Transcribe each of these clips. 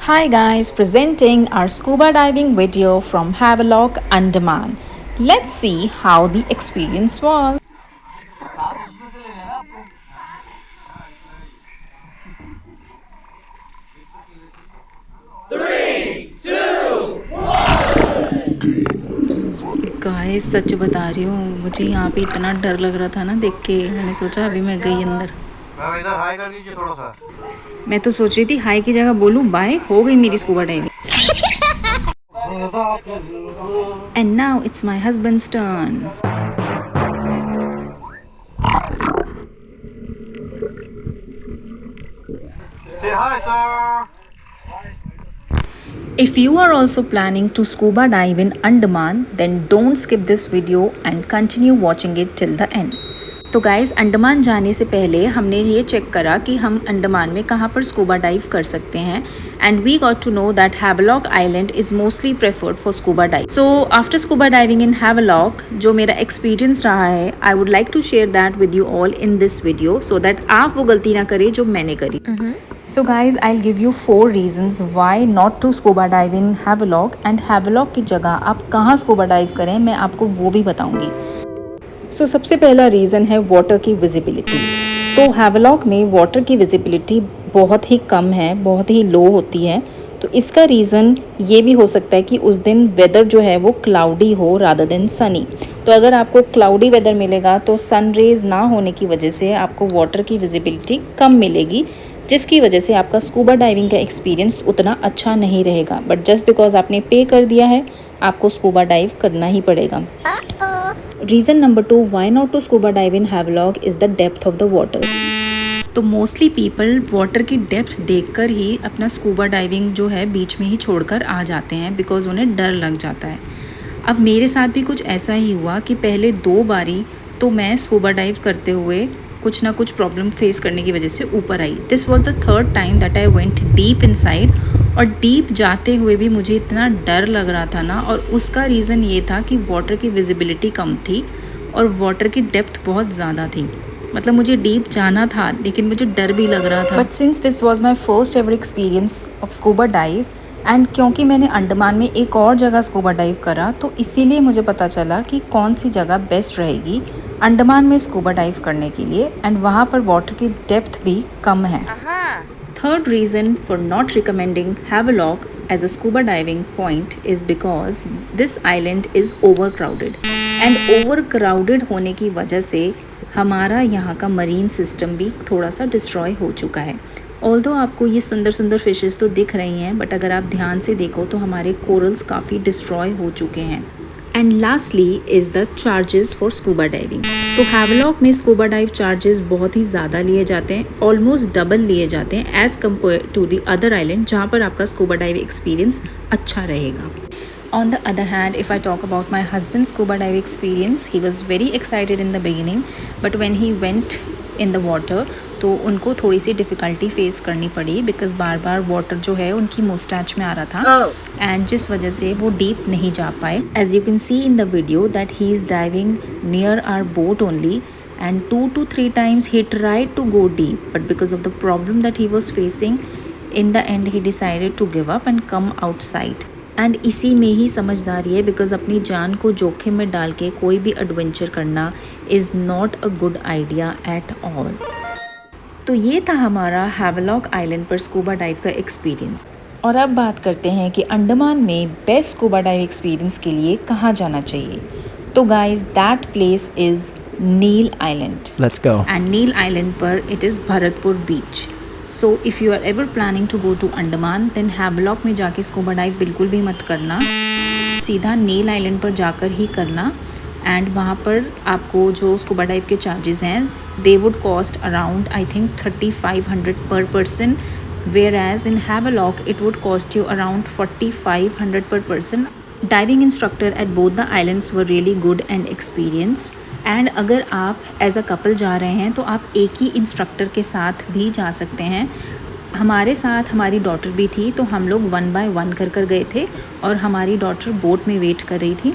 Hi guys, presenting our scuba diving video from Havelock, Andaman. Let's see how the experience was. Guys सच बता रही हूँ, मुझे यहाँ पे इतना डर लग रहा था ना देख के, मैंने सोचा अभी मैं गई अंदर। मैम इधर हाई कर दीजिए थोड़ा सा। मैं तो सोच रही थी हाई की जगह बोलूँ बाय, हो गई मेरी scuba diving. And now it's my husbands turn. Say hi, sir. If you are also planning to scuba dive in Andaman, then don't skip this video and continue watching it till the end. तो guys Andaman जाने से पहले हमने ये check करा कि हम अंडमान में कहाँ पर स्कूबा डाइव कर सकते हैं and we got to know that Havelock island is mostly preferred for scuba dive. So after scuba diving in Havelock जो मेरा एक्सपीरियंस रहा है, I would like to share that with you all in this video so that आप वो गलती ना करें जो मैंने करी। So guys, I'll give you 4 reasons why not to scuba dive in Havelock and Havelock की जगह आप कहाँ स्कूबा डाइव करें मैं आपको वो भी बताऊंगी। So सबसे पहला रीज़न है वाटर की विजिबिलिटी। तो हैवलॉक में वाटर की विजिबिलिटी बहुत ही कम है, बहुत ही लो होती है। तो इसका रीज़न ये भी हो सकता है कि उस दिन वेदर जो है वो क्लाउडी हो रादर देन सनी। तो अगर आपको क्लाउडी वेदर मिलेगा तो सन रेज ना होने की वजह से आपको वाटर की विजिबिलिटी कम मिलेगी, जिसकी वजह से आपका स्कूबा डाइविंग का एक्सपीरियंस उतना अच्छा नहीं रहेगा। बट जस्ट बिकॉज आपने पे कर दिया है, आपको स्कूबा डाइव करना ही पड़ेगा। Reason number 2 why not to scuba dive in Havelock is the depth of the water. तो मोस्टली पीपल वाटर की डेप्थ देखकर ही अपना स्कूबा डाइविंग जो है बीच में ही छोड़कर आ जाते हैं बिकॉज उन्हें डर लग जाता है। अब मेरे साथ भी कुछ ऐसा ही हुआ कि पहले 2 बारी तो मैं स्कूबा डाइव करते हुए कुछ ना कुछ प्रॉब्लम फेस करने की वजह से ऊपर आई। This was the third time that I went deep inside, और डीप जाते हुए भी मुझे इतना डर लग रहा था ना, और उसका रीज़न ये था कि वाटर की विजिबिलिटी कम थी और वाटर की डेप्थ बहुत ज़्यादा थी। मतलब मुझे डीप जाना था लेकिन मुझे डर भी लग रहा था। But since this was my first ever experience of scuba dive and क्योंकि मैंने अंडमान में एक और जगह स्कूबा डाइव करा, तो इसीलिए मुझे पता चला कि कौन सी जगह बेस्ट रहेगी अंडमान में स्कूबा डाइव करने के लिए, एंड वहाँ पर वाटर की डेप्थ भी कम है। Third reason for not recommending Havelock as a scuba diving point is because this island is over crowded, and over crowded होने की वजह से हमारा यहाँ का मरीन सिस्टम भी थोड़ा सा डिस्ट्रॉय हो चुका है। ऑल्दो आपको ये सुंदर सुंदर फिशेस तो दिख रही हैं, बट अगर आप ध्यान से देखो तो हमारे कोरल्स काफ़ी डिस्ट्रॉय हो चुके हैं। And lastly is the charges for scuba diving. तो हैवलॉक में स्कूबा डाइव चार्जेस बहुत ही ज़्यादा लिए जाते हैं, ऑलमोस्ट डबल लिए जाते हैं as compare to the other island जहाँ पर आपका स्कूबा डाइव एक्सपीरियंस अच्छा रहेगा। On the other hand, if I talk about my husband's scuba dive experience, he was very excited in the beginning, but when he went in the water, तो उनको थोड़ी सी difficulty face करनी पड़ी because bar bar water जो है उनकी moustache में आ रहा था एंड जिस वजह से वो डीप नहीं जा पाए। As you can see in the video that he is diving near our boat only, and 2 to 3 times he tried to go deep, but because of the problem that he was facing, in the end he decided to give up and come outside. And इसी में ही समझदारी है because अपनी जान को जोखिम में डाल के कोई भी एडवेंचर करना is not a good idea at all. तो ये था हमारा हैवलॉक आइलैंड पर स्कूबा डाइव का एक्सपीरियंस। और अब बात करते हैं कि अंडमान में बेस्ट स्कूबा डाइव एक्सपीरियंस के लिए कहाँ जाना चाहिए। तो guys that place is Neil island. Let's go. And Neil island पर it is Bharatpur beach. So if you are ever planning to go to Andaman then Havelock में जाके स्कूबा डाइव बिल्कुल भी मत करना, सीधा नील आइलैंड पर जाकर ही करना। एंड वहाँ पर आपको जो स्कूबा डाइव के चार्जेस हैं they would cost around I think 3500 per person, whereas in Havelock it would cost you around 4500 per person. Diving instructor at both the islands were really good and experienced. And अगर आप as a couple जा रहे हैं तो आप एक ही instructor के साथ भी जा सकते हैं। हमारे साथ हमारी डॉटर भी थी, तो हम लोग 1 by 1 कर गए थे और हमारी डॉटर बोट में वेट कर रही थी।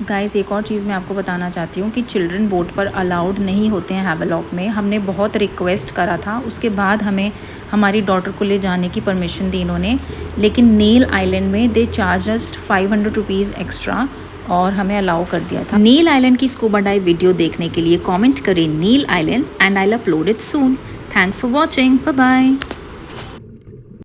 गाइस एक और चीज़ मैं आपको बताना चाहती हूँ कि चिल्ड्रन बोट पर अलाउड नहीं होते हैं हैवेलॉक में। हमने बहुत रिक्वेस्ट करा था, उसके बाद हमें हमारी डॉटर को ले जाने की परमिशन दी इन्होंने, लेकिन नील आइलैंड में they charge just 500 rupees extra और हमें अलाउ कर दिया था। नील आइलैंड की स्कूबा डाइव वीडियो देखने के लिए कमेंट करें Neil island and I will upload it soon. Thanks for watching, bye bye.